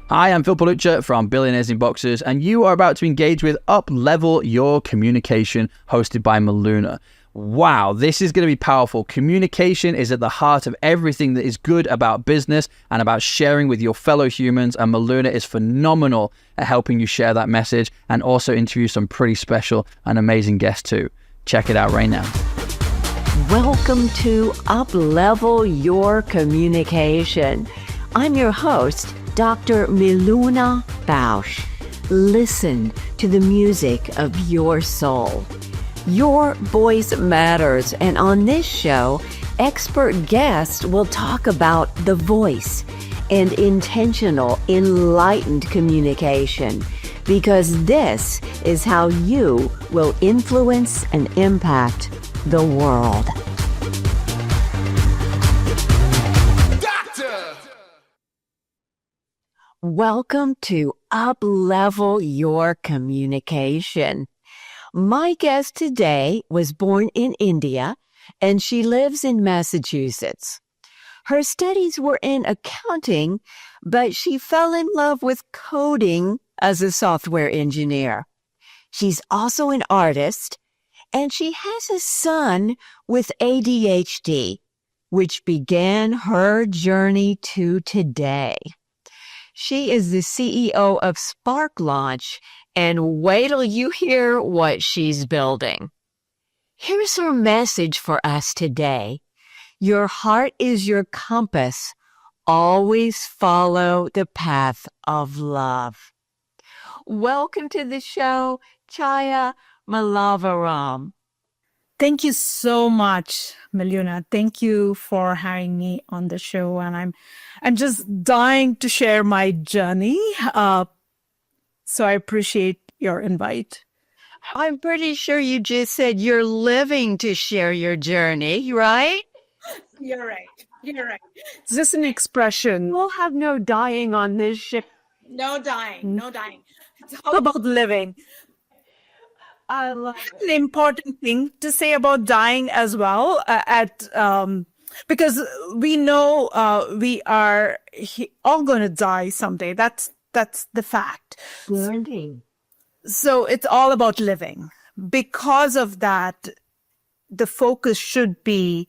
Hi, I'm Phil Palucha from Billionaires in Boxers, and you are about to engage with Up-Level Your Communication, hosted by Miluna. Wow, this is going to be powerful. Communication is at the heart of everything that is good about business and about sharing with your fellow humans, and Miluna is phenomenal at helping you share that message and also interview some pretty special and amazing guests too. Check it out right now. Welcome to Up-Level Your Communication. I'm your host, Dr. Miluna Bausch. Listen to the music of your soul. Your voice matters, and on this show, expert guests will talk about the voice and intentional, enlightened communication, because this is how you will influence and impact the world. Welcome to Up-Level Your Communication. My guest today was born in India, and she lives in Massachusetts. Her studies were in accounting, but she fell in love with coding as a software engineer. She's also an artist, and she has a son with ADHD, which began her journey to today. She is the CEO of Spark Launch, and wait till you hear what she's building. Here's her message for us today. Your heart is your compass. Always follow the path of love. Welcome to the show, Chaya Malavaram. Thank you so much, Miluna. Thank you for having me on the show, and I'm just dying to share my journey. So I appreciate your invite. I'm pretty sure you just said you're living to share your journey, right? You're right. You're right. It's just an expression. We'll have no dying on this show. No dying. No dying. It's all about living. An important thing to say about dying as well, because we know we are all going to die someday. That's the fact. Learning. So it's all about living. Because of that, the focus should be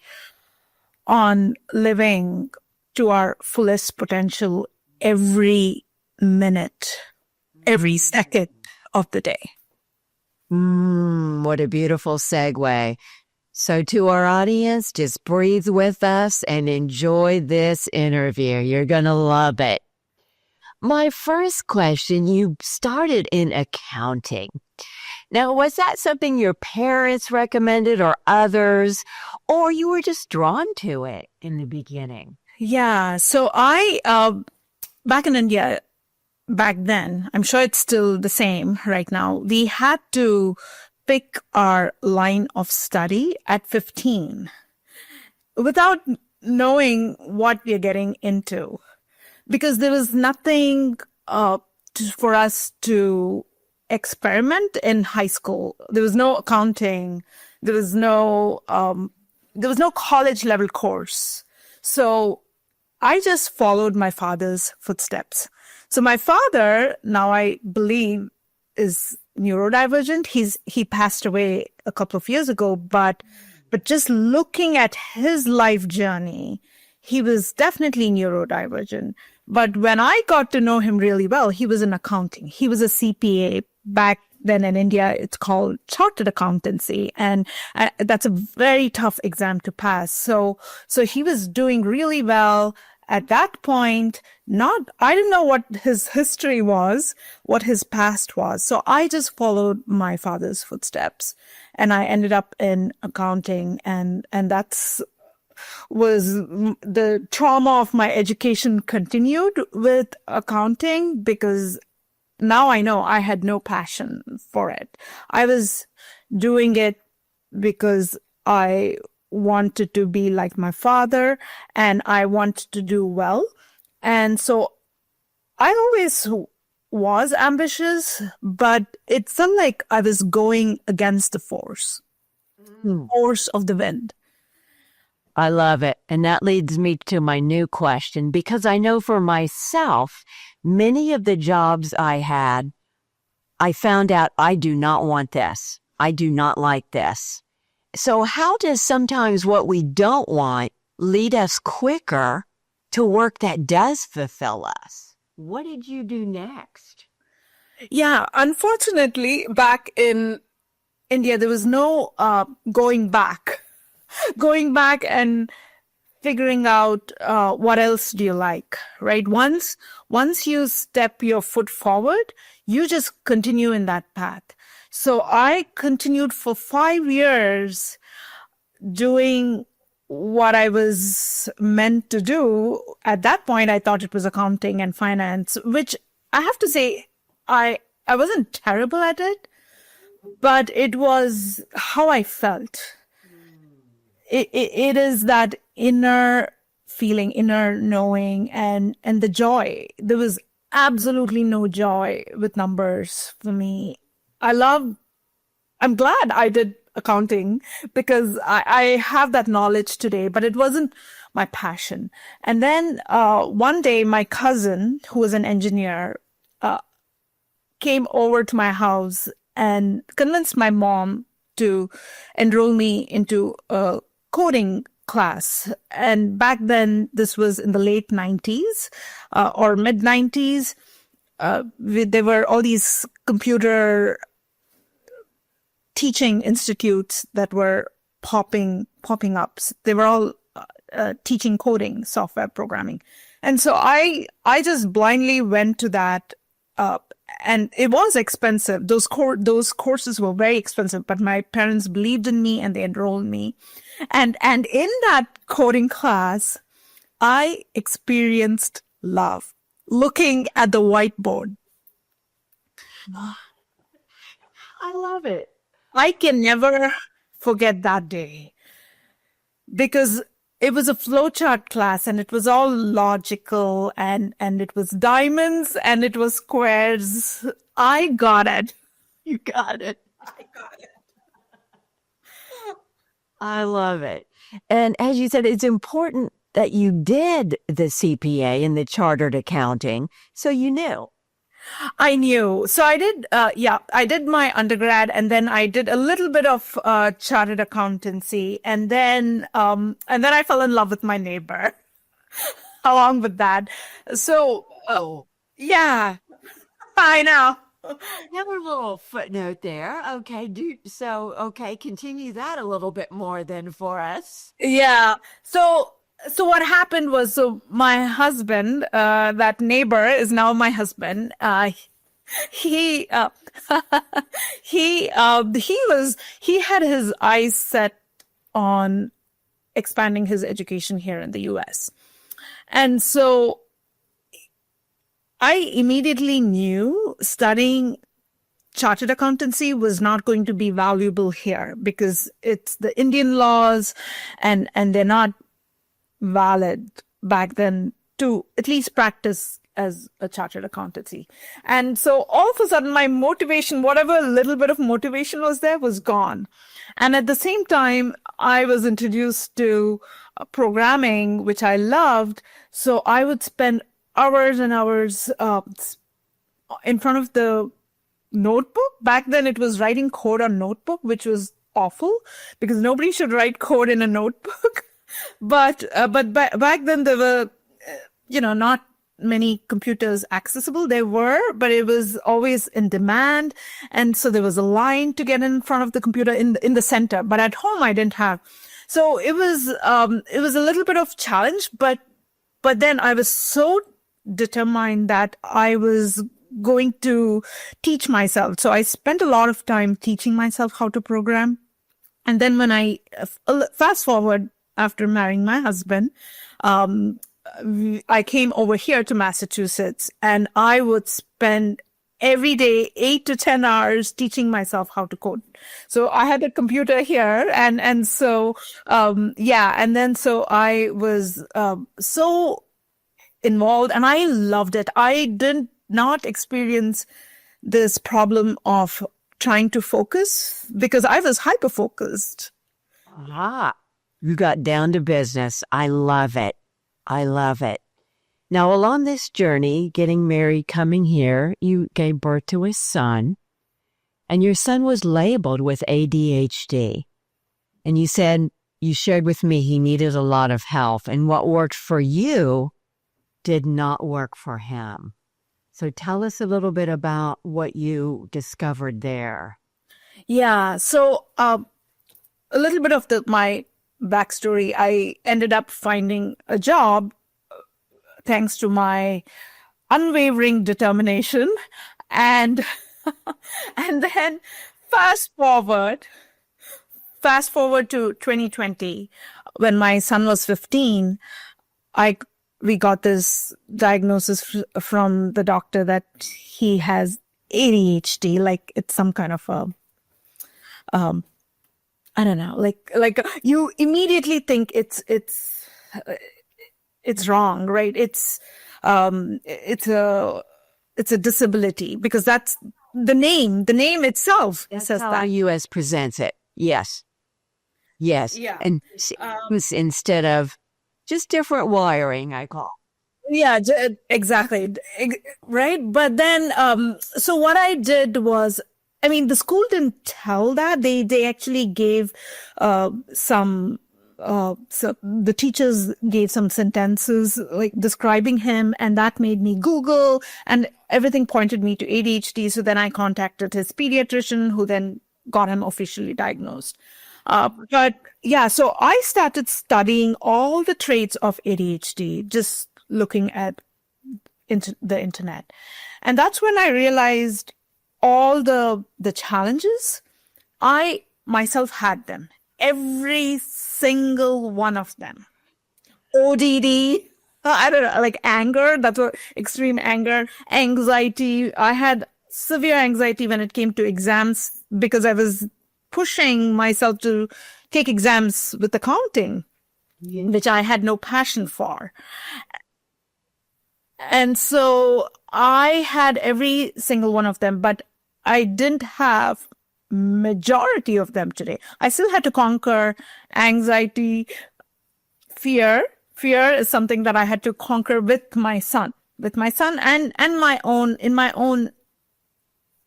on living to our fullest potential every minute, every second of the day. What a beautiful segue. So to our audience, just breathe with us and enjoy this interview. You're going to love it. My first question, you started in accounting. Now, was that something your parents recommended or others, or you were just drawn to it in the beginning? Yeah. So back in India, back then, I'm sure it's still the same right now, we had to pick our line of study at 15 without knowing what we're getting into, because there was nothing for us to experiment in high school. There was no accounting. There was no college level course. So I just followed my father's footsteps. So my father, now I believe, is neurodivergent. He passed away a couple of years ago, but just looking at his life journey, he was definitely neurodivergent. But when I got to know him really well, he was in accounting. He was a CPA. Back then in India, it's called chartered accountancy. And that's a very tough exam to pass. So he was doing really well. At that point, I didn't know what his history was, what his past was. So I just followed my father's footsteps, and I ended up in accounting, and was the trauma of my education continued with accounting, because now I know I had no passion for it. I was doing it because I wanted to be like my father, and I wanted to do well. And so I always was ambitious, but it felt like I was going against the force of the wind. I love it. And that leads me to my new question, because I know for myself, many of the jobs I had, I found out I do not want this. I do not like this. So how does sometimes what we don't want lead us quicker to work that does fulfill us? What did you do next? Yeah, unfortunately, back in India, there was no going back. Going back and figuring out what else do you like, right? Once you step your foot forward, you just continue in that path. So I continued for 5 years doing what I was meant to do. At that point, I thought it was accounting and finance, which I have to say, I wasn't terrible at it, but it was how I felt. It is that inner feeling, inner knowing, and the joy. There was absolutely no joy with numbers for me. I'm glad I did accounting because I have that knowledge today, but it wasn't my passion. And then one day, my cousin, who was an engineer, came over to my house and convinced my mom to enroll me into a coding class. And back then, this was in the late 90s or mid 90s. There were all these computer teaching institutes that were popping up. They were all teaching coding, software programming. And so I just blindly went to that. And it was expensive. Those courses were very expensive, but my parents believed in me and they enrolled me. And in that coding class, I experienced love looking at the whiteboard. I love it. I can never forget that day because it was a flowchart class and it was all logical and it was diamonds and it was squares. I got it. You got it. I got it. I love it. And as you said, it's important that you did the CPA and the chartered accounting, so you knew. I knew. So I did, I did my undergrad and then I did a little bit of chartered accountancy and then I fell in love with my neighbor along with that. So, yeah, I know. Another little footnote there. Okay, continue that a little bit more then for us. Yeah. So what happened was, so my husband, that neighbor is now my husband. He had his eyes set on expanding his education here in the US. And so I immediately knew studying chartered accountancy was not going to be valuable here because it's the Indian laws and they're not valid back then to at least practice as a chartered accountancy. And so all of a sudden my motivation, whatever little bit of motivation was there, was gone. And at the same time, I was introduced to programming, which I loved. So I would spend hours and hours in front of the notebook. Back then it was writing code on notebook, which was awful because nobody should write code in a notebook. But back then there were, not many computers accessible. There were, but it was always in demand. And so there was a line to get in front of the computer in the center. But at home, I didn't have. So it was a little bit of challenge, but then I was so determined that I was going to teach myself. So I spent a lot of time teaching myself how to program. And then when I fast forward after marrying my husband, I came over here to Massachusetts and I would spend every day 8 to 10 hours teaching myself how to code. So I had a computer here and so, and then so I was so involved and I loved it. I did not experience this problem of trying to focus because I was hyper-focused. Ah. You got down to business. I love it. I love it. Now, along this journey, getting married, coming here, you gave birth to a son, and your son was labeled with ADHD. And you shared with me he needed a lot of help, and what worked for you did not work for him. So tell us a little bit about what you discovered there. Yeah. So a little bit of my backstory. I ended up finding a job thanks to my unwavering determination, and and then fast forward to 2020, when my son was 15. We got this diagnosis from the doctor that he has ADHD, like it's some kind of a, I don't know, like you immediately think it's wrong, right? It's a disability, because that's the name itself says How that. the U.S. presents it. Yes. Yeah. And instead of just different wiring, I call. Yeah, exactly. Right. But then, so what I did was, I mean, the school didn't tell that. They actually gave some, so the teachers gave some sentences like describing him, and that made me Google, and everything pointed me to ADHD. So then I contacted his pediatrician, who then got him officially diagnosed. But yeah, so I started studying all the traits of ADHD, just looking at the internet. And that's when I realized all the challenges. I myself had them, every single one of them. ODD, I don't know, like anger, that's what, extreme anger, anxiety. I had severe anxiety when it came to exams, because I was pushing myself to take exams with accounting, which I had no passion for. And so I had every single one of them, but I didn't have majority of them today. I still had to conquer anxiety, fear. Fear is something that I had to conquer with my son, and my own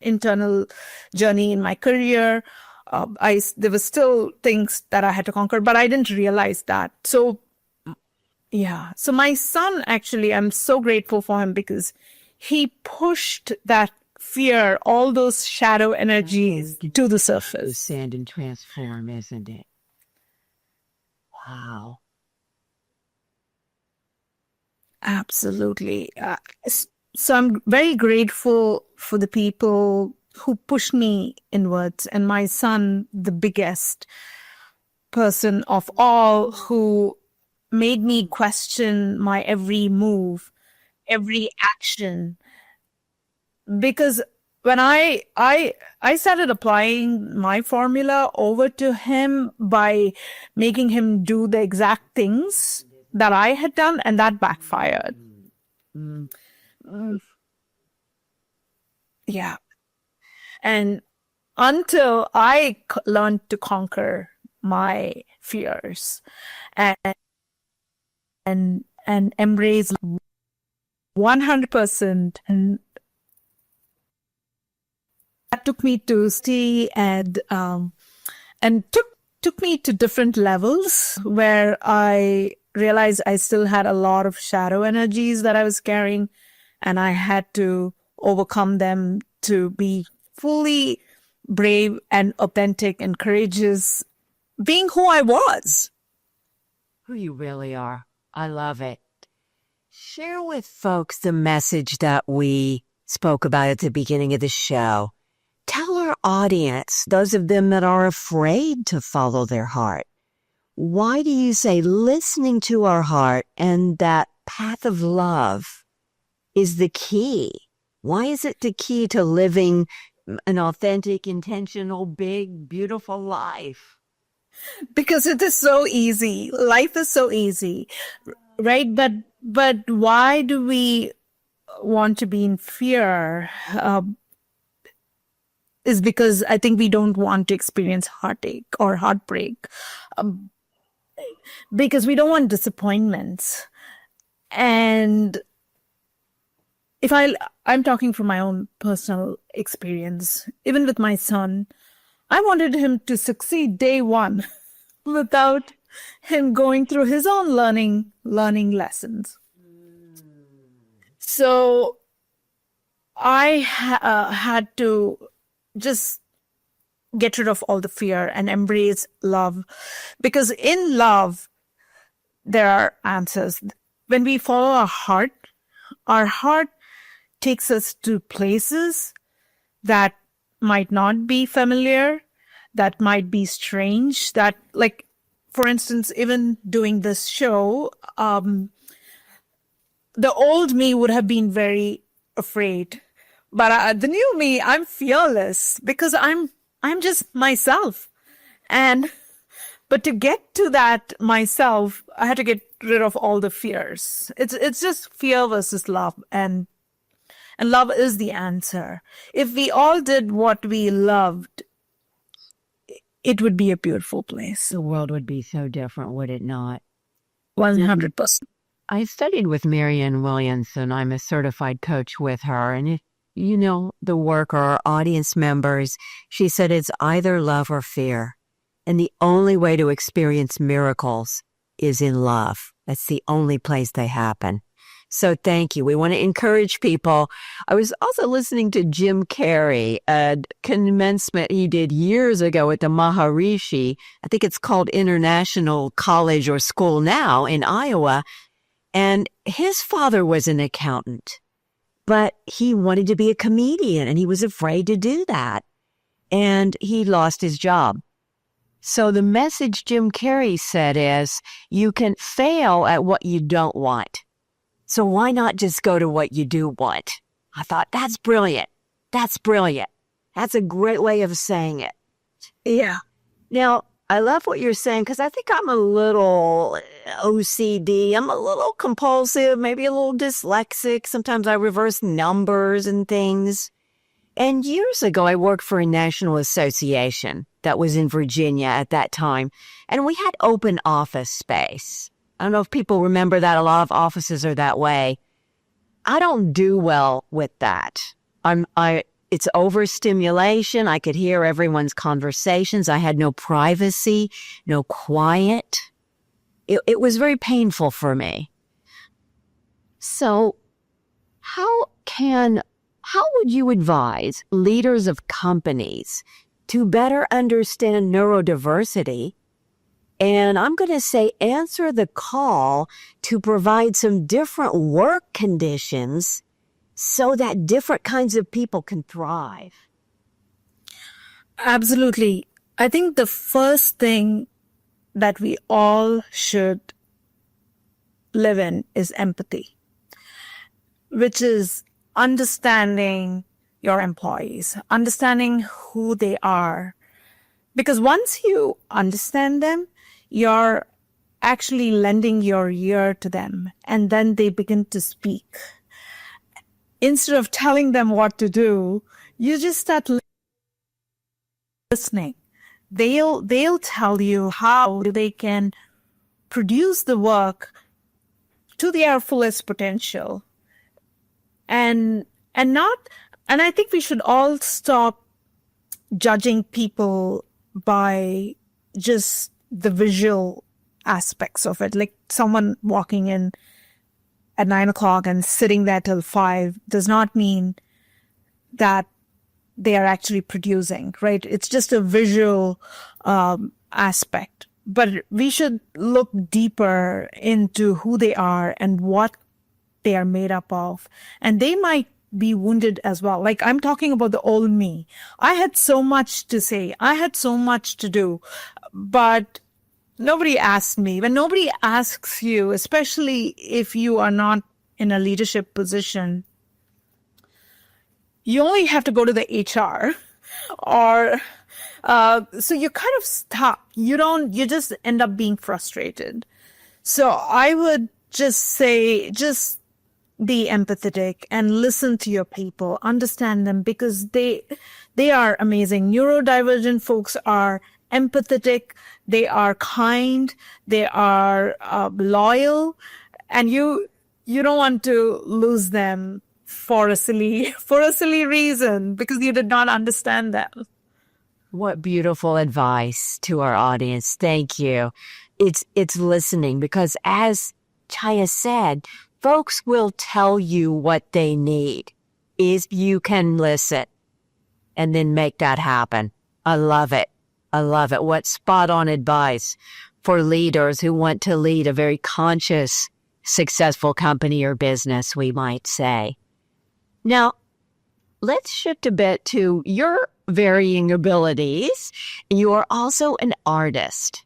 internal journey in my career. There were still things that I had to conquer, but I didn't realize that. So yeah. So my son, actually, I'm so grateful for him, because he pushed that fear, all those shadow energies to the surface. Sand and transform, isn't it? Wow. Absolutely. So I'm very grateful for the people who pushed me inwards, and my son, the biggest person of all, who made me question my every move, every action. Because when I started applying my formula over to him by making him do the exact things that I had done, and that backfired. Yeah. And until I learned to conquer my fears and embrace 100%, and that took me to stay and took me to different levels, where I realized I still had a lot of shadow energies that I was carrying, and I had to overcome them to be fully brave and authentic and courageous, being who I was. Who you really are. I love it. Share with folks the message that we spoke about at the beginning of the show. Tell our audience, those of them that are afraid to follow their heart, why do you say listening to our heart and that path of love is the key? Why is it the key to living an authentic, intentional, big, beautiful life? Because it is so easy. Life is so easy, right? But why do we want to be in fear? Is because I think we don't want to experience heartache or heartbreak. because we don't want disappointments. And I'm talking from my own personal experience, even with my son, I wanted him to succeed day one without him going through his own learning lessons. So I had to just get rid of all the fear and embrace love, because in love, there are answers. When we follow our heart takes us to places that might not be familiar, that might be strange, that, like, for instance, even doing this show, the old me would have been very afraid. But the new me, I'm fearless because I'm just myself. But to get to that myself, I had to get rid of all the fears. It's just fear versus love, and love is the answer. If we all did what we loved, it would be a beautiful place. The world would be so different, would it not? 100%. I studied with Marianne Williamson. I'm a certified coach with her. And if you know the work or our audience members, she said it's either love or fear. And the only way to experience miracles is in love. That's the only place they happen. So thank you. We want to encourage people. I was also listening to Jim Carrey, a commencement he did years ago at the Maharishi. I think it's called International College or School now in Iowa. And his father was an accountant, but he wanted to be a comedian and he was afraid to do that. And he lost his job. So the message Jim Carrey said is, you can fail at what you don't want. So why not just go to what you do want? I thought, that's brilliant. That's brilliant. That's a great way of saying it. Yeah. Now, I love what you're saying because I think I'm a little OCD. I'm a little compulsive, maybe a little dyslexic. Sometimes I reverse numbers and things. And years ago, I worked for a national association that was in Virginia at that time. And we had open office space. I don't know if people remember that. A lot of offices are that way. I don't do well with that. It's overstimulation. I could hear everyone's conversations. I had no privacy, no quiet. It was very painful for me. So how would you advise leaders of companies to better understand neurodiversity? And I'm going to say answer the call to provide some different work conditions so that different kinds of people can thrive. Absolutely. I think the first thing that we all should live in is empathy, which is understanding your employees, understanding who they are. Because once you understand them, you're actually lending your ear to them, and then they begin to speak. Instead of telling them what to do, you just start listening. They'll tell you how they can produce the work to their fullest potential. And I think we should all stop judging people by just the visual aspects of it. Like someone walking in at 9 o'clock and sitting there till 5 does not mean that they are actually producing, right? It's just a visual aspect. But we should look deeper into who they are and what they are made up of. And they might be wounded as well. Like I'm talking about the old me. I had so much to say. I had so much to do, but nobody asked me. When nobody asks you, especially if you are not in a leadership position, you only have to go to the HR or, so you're kind of stuck. You just end up being frustrated. So I would just say, just be empathetic and listen to your people, understand them, because they are amazing. Neurodivergent folks are empathetic, they are kind, they are loyal, and you don't want to lose them for a silly reason because you did not understand them. What beautiful advice to our audience. Thank you. It's listening, because as Chaya said, folks will tell you what they need if you can listen and then make that happen. I love it. I love it. What spot on advice for leaders who want to lead a very conscious, successful company or business, we might say. Now, let's shift a bit to your varying abilities. You are also an artist.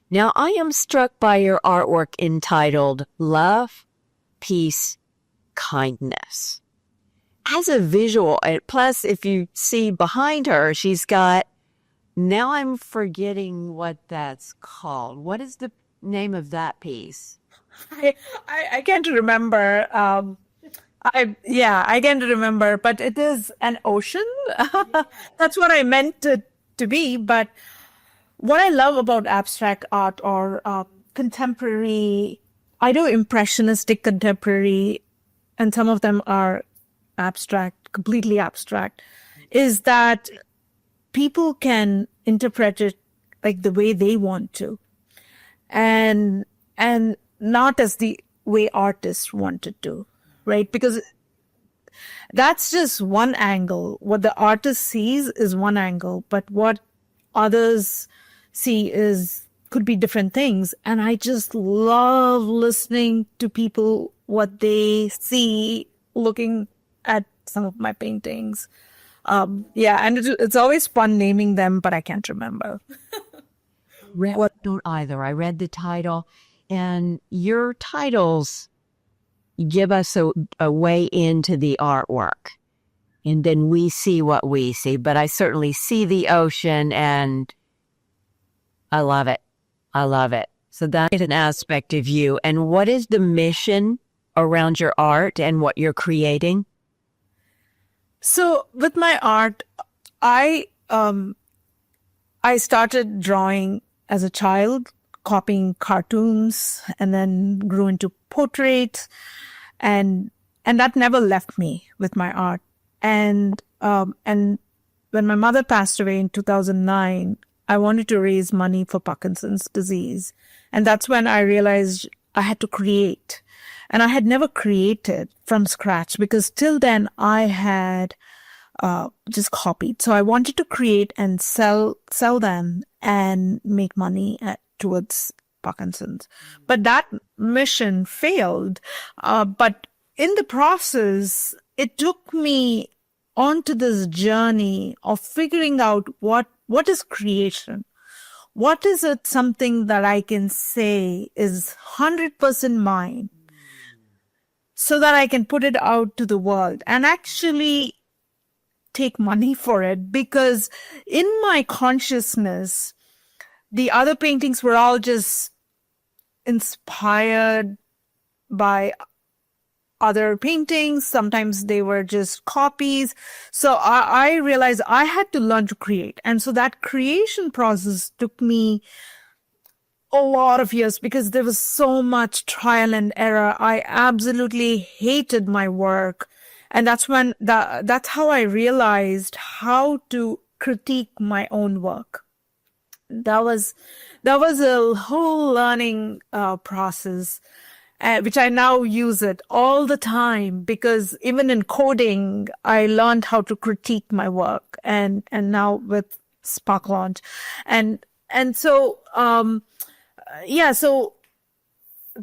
Now, I am struck by your artwork entitled Love, Peace, Kindness. As a visual, plus if you see behind her, she's got, now I'm forgetting what that's called. What is the name of that piece? I can't remember. I can't remember, but it is an ocean. That's what I meant it to be. But what I love about abstract art or contemporary, I do impressionistic contemporary, and some of them are abstract, completely abstract, is that people can interpret it like the way they want to, and not as the way artists wanted to, right? Because that's just one angle. What the artist sees is one angle, but what others see could be different things. And I just love listening to people, what they see looking at some of my paintings. And it's always fun naming them, but I can't remember. Don't either. I read the title, and your titles give us a way into the artwork, and then we see what we see. But I certainly see the ocean, and I love it. I love it. So that is an aspect of you. And what is the mission around your art and what you're creating? So with my art, I started drawing as a child, copying cartoons, and then grew into portraits, and that never left me with my art. And when my mother passed away in 2009, I wanted to raise money for Parkinson's disease, and that's when I realized I had to create. And I had never created from scratch because till then I had just copied. So I wanted to create and sell them and make money towards Parkinson's. But that mission failed. But in the process, it took me onto this journey of figuring out what is creation. What is it, something that I can say is 100% mine, so that I can put it out to the world and actually take money for it? Because in my consciousness, the other paintings were all just inspired by other paintings. Sometimes they were just copies. So I realized I had to learn to create. And so that creation process took me a lot of years because there was so much trial and error. I absolutely hated my work. And that's how I realized how to critique my own work. That was a whole learning process, which I now use it all the time, because even in coding, I learned how to critique my work, and now with Spark Launch. And so, so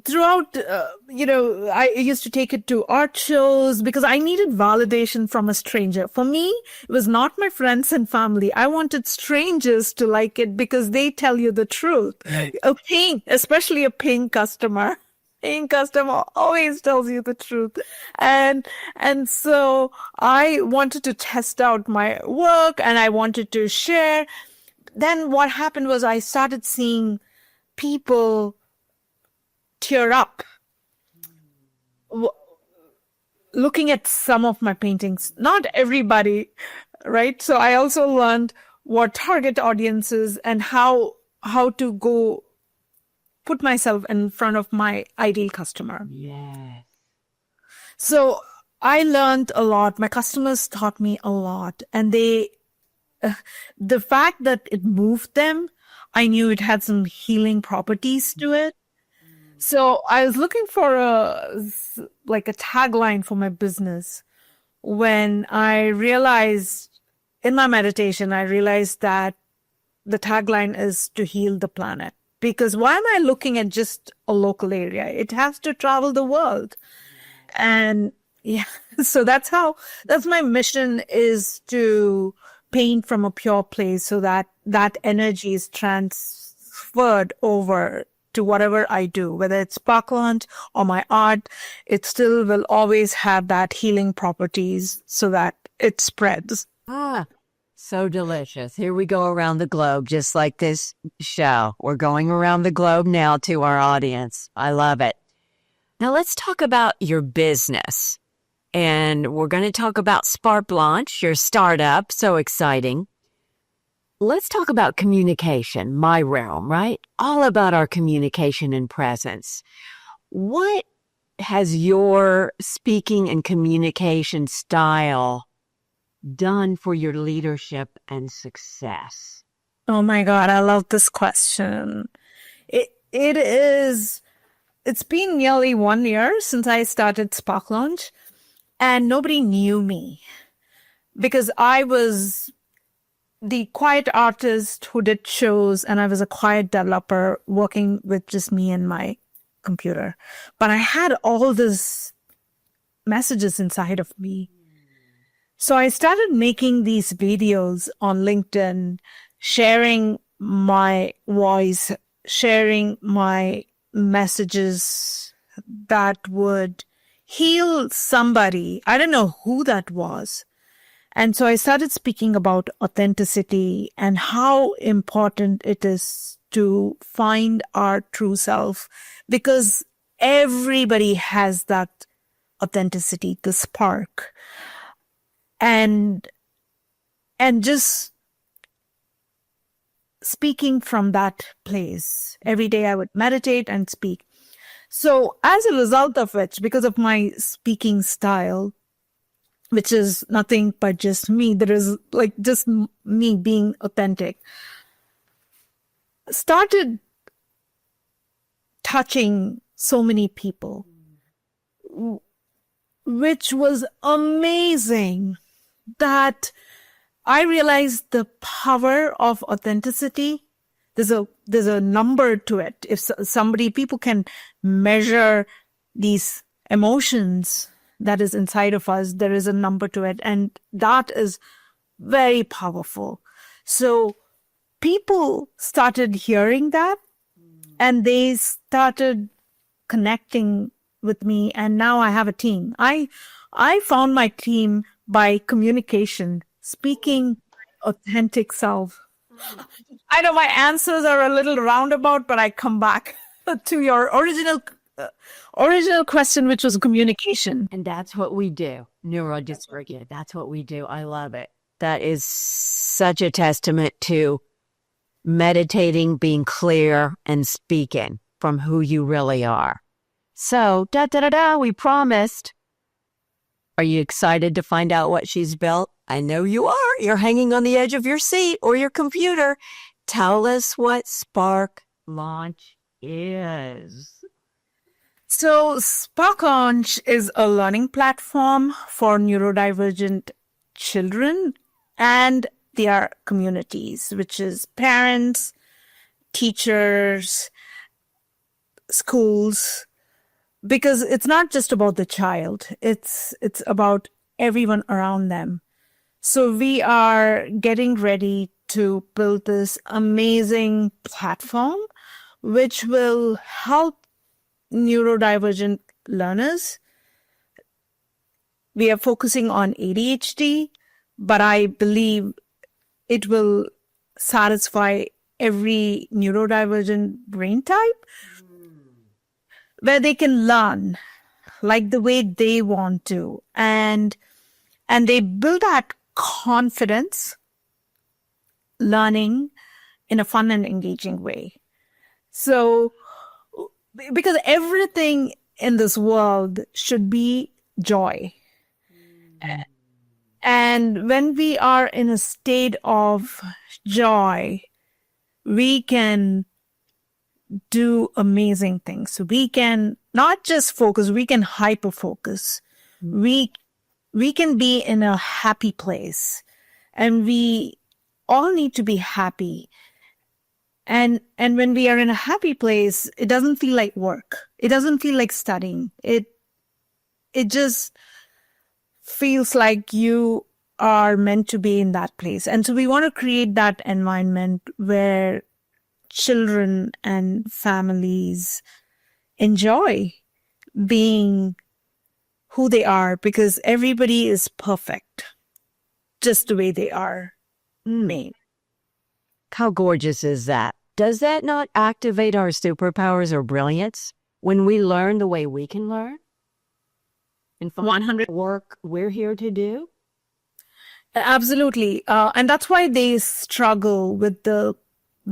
throughout, I used to take it to art shows because I needed validation from a stranger. For me, it was not my friends and family. I wanted strangers to like it because they tell you the truth. Right. Especially a paying customer. Paying customer always tells you the truth. And so I wanted to test out my work and I wanted to share. Then what happened was I started seeing people tear up looking at some of my paintings. Not everybody, right? So I also learned what target audiences and how to go put myself in front of my ideal customer. Yes. So I learned a lot. My customers taught me a lot, and the fact that it moved them, I knew it had some healing properties to it. So I was looking for a tagline for my business when I realized in my meditation, I realized that the tagline is to heal the planet. Because why am I looking at just a local area? It has to travel the world. And yeah, so that's my mission, is to paint from a pure place so that that energy is transferred over to whatever I do, whether it's spark launch or my art. It still will always have that healing properties so that it spreads. So delicious. Here we go around the globe, just like this show. We're going around the globe now to our audience. I love it. Now let's talk about your business. And we're going to talk about Spark Launch, your startup. So exciting. Let's talk about communication, my realm, right? All about our communication and presence. What has your speaking and communication style done for your leadership and success? Oh my God, I love this question. It's been nearly 1 year since I started Spark Launch, and nobody knew me because I was the quiet artist who did shows, and I was a quiet developer working with just me and my computer. But I had all these messages inside of me. So I started making these videos on LinkedIn, sharing my voice, sharing my messages that would heal somebody. I don't know who that was. And so I started speaking about authenticity and how important it is to find our true self, because everybody has that authenticity, the spark. And just speaking from that place. Every day I would meditate and speak. So as a result of which, because of my speaking style, which is nothing but just me, there is just me being authentic, started touching so many people, which was amazing, that I realized the power of authenticity. There's a number to it. If people can measure these emotions that is inside of us, there is a number to it. And that is very powerful. So people started hearing that, and they started connecting with me. And now I have a team. I found my team by communication, speaking authentic self. I know my answers are a little roundabout, but I come back to your original question, which was communication. And that's what we do. Neurodiverse. That's what we do. I love it. That is such a testament to meditating, being clear, and speaking from who you really are. So, we promised. Are you excited to find out what she's built? I know you are. You're hanging on the edge of your seat or your computer. Tell us what Spark Launch is. So Spark Launch is a learning platform for neurodivergent children and their communities, which is parents, teachers, schools, because it's not just about the child. It's about everyone around them. So we are getting ready to build this amazing platform which will help neurodivergent learners. We are focusing on ADHD, but I believe it will satisfy every neurodivergent brain type, where they can learn like the way they want to, and they build that confidence, learning in a fun and engaging way. So, because everything in this world should be joy. And when we are in a state of joy, we can do amazing things. So we can not just focus, we can hyper focus. We can be in a happy place, and we all need to be happy. And when we are in a happy place, it doesn't feel like work. It doesn't feel like studying. It just feels like you are meant to be in that place. And so we want to create that environment where children and families enjoy being who they are, because everybody is perfect just the way they are made. How gorgeous is that? Does that not activate our superpowers or brilliance when we learn the way we can learn? And 100 work we're here to do? Absolutely. And that's why they struggle with the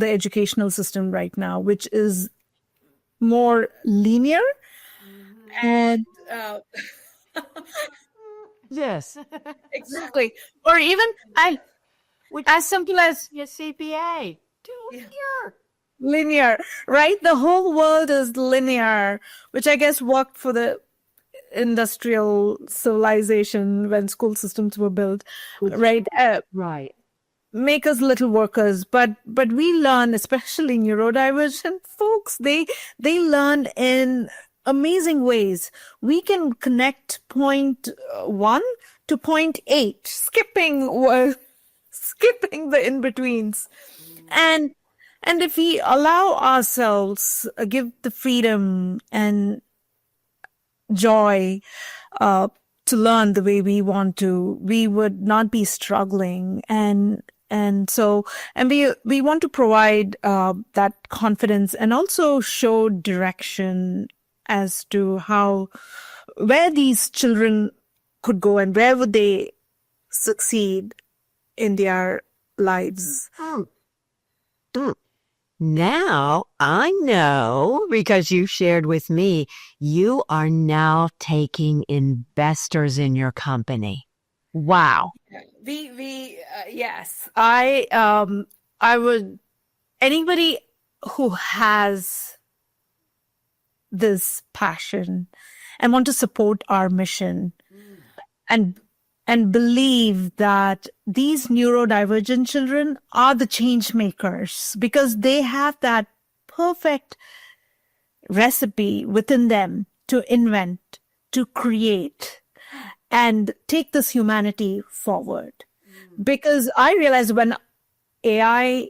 educational system right now, which is more linear. And Yes. exactly. Or even as simple as Your CPA. Here. linear, right? The whole world is linear, which I guess worked for the industrial civilization when school systems were built, right? Right. Make us little workers, but we learn, especially neurodivergent folks, they learn in amazing ways. We can connect point 1 to point 8, skipping the in-betweens. And if we allow ourselves, give the freedom and joy to learn the way we want to, we would not be struggling. And we want to provide that confidence and also show direction as to where these children could go and where would they succeed in their lives. Now I know, because you shared with me, you are now taking investors in your company. Wow. Yes, I would, anybody who has this passion and want to support our mission and believe that these neurodivergent children are the change makers, because they have that perfect recipe within them to invent, to create, and take this humanity forward. Because I realized when AI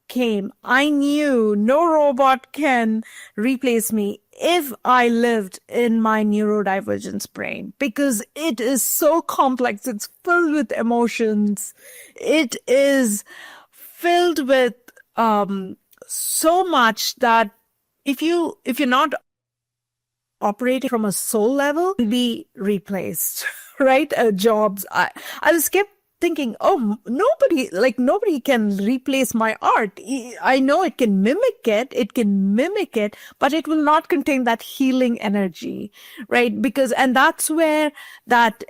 came, I knew no robot can replace me if I lived in my neurodivergence brain, because it is so complex. It's filled with emotions. It is filled with so much that if you're not operating from a soul level, you'll be replaced, right? Jobs. I just kept thinking, oh, nobody can replace my art. I know it can mimic it, but it will not contain that healing energy, right? And that's where that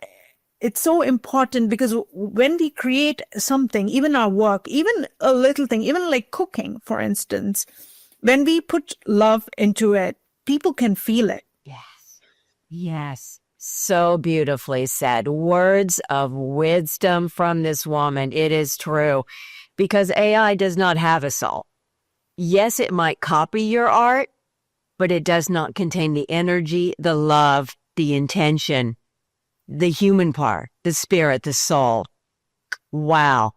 it's so important, because when we create something, even our work, even a little thing, even like cooking, for instance, when we put love into it, people can feel it. Yes. So beautifully said. Words of wisdom from this woman. It is true, because AI does not have a soul. Yes, it might copy your art, but it does not contain the energy, the love, the intention, the human part, the spirit, the soul. Wow.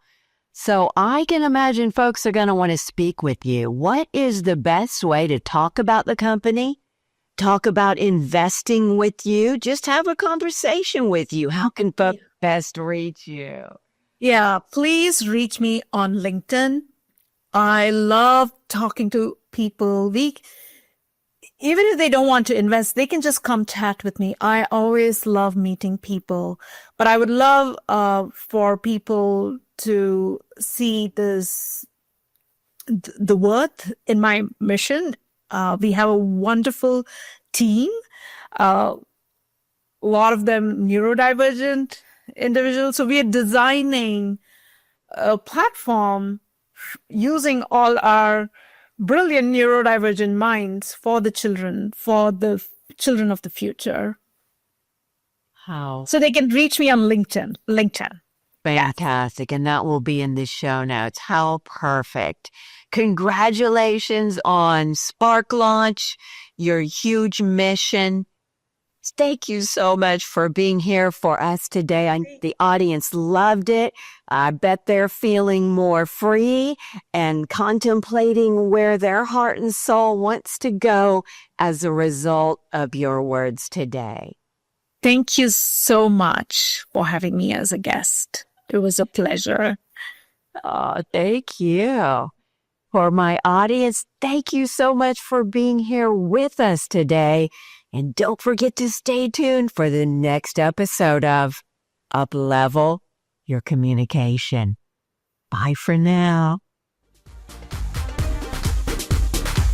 So I can imagine folks are going to want to speak with you. What is the best way to talk about the company? Talk about investing with you, just have a conversation with you. How can folks best reach you? Yeah, please reach me on LinkedIn. I love talking to people. even if they don't want to invest, they can just come chat with me. I always love meeting people, but I would love for people to see the worth in my mission. We have a wonderful team, a lot of them neurodivergent individuals. So we are designing a platform using all our brilliant neurodivergent minds for the children of the future. How So they can reach me on LinkedIn. fantastic. And that will be in the show notes. How perfect. Congratulations on Spark Launch, your huge mission. Thank you so much for being here for us today. The audience loved it. I bet they're feeling more free and contemplating where their heart and soul wants to go as a result of your words today. Thank you so much for having me as a guest. It was a pleasure. Oh, thank you. For my audience, thank you so much for being here with us today. And don't forget to stay tuned for the next episode of Up-Level Your Communication. Bye for now.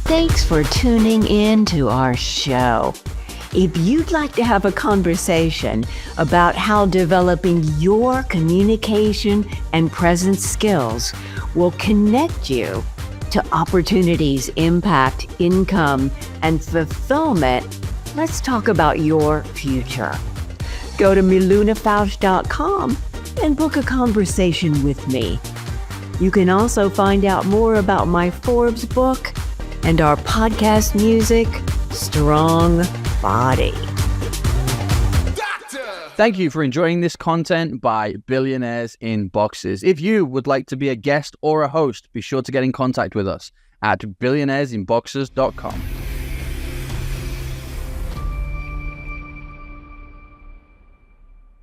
Thanks for tuning in to our show. If you'd like to have a conversation about how developing your communication and presence skills will connect you to opportunities, impact, income, and fulfillment, let's talk about your future. Go to milunafausch.com and book a conversation with me. You can also find out more about my Forbes book and our podcast music, Strong Body. Thank you for enjoying this content by Billionaires in Boxes. If you would like to be a guest or a host, be sure to get in contact with us at billionairesinboxes.com.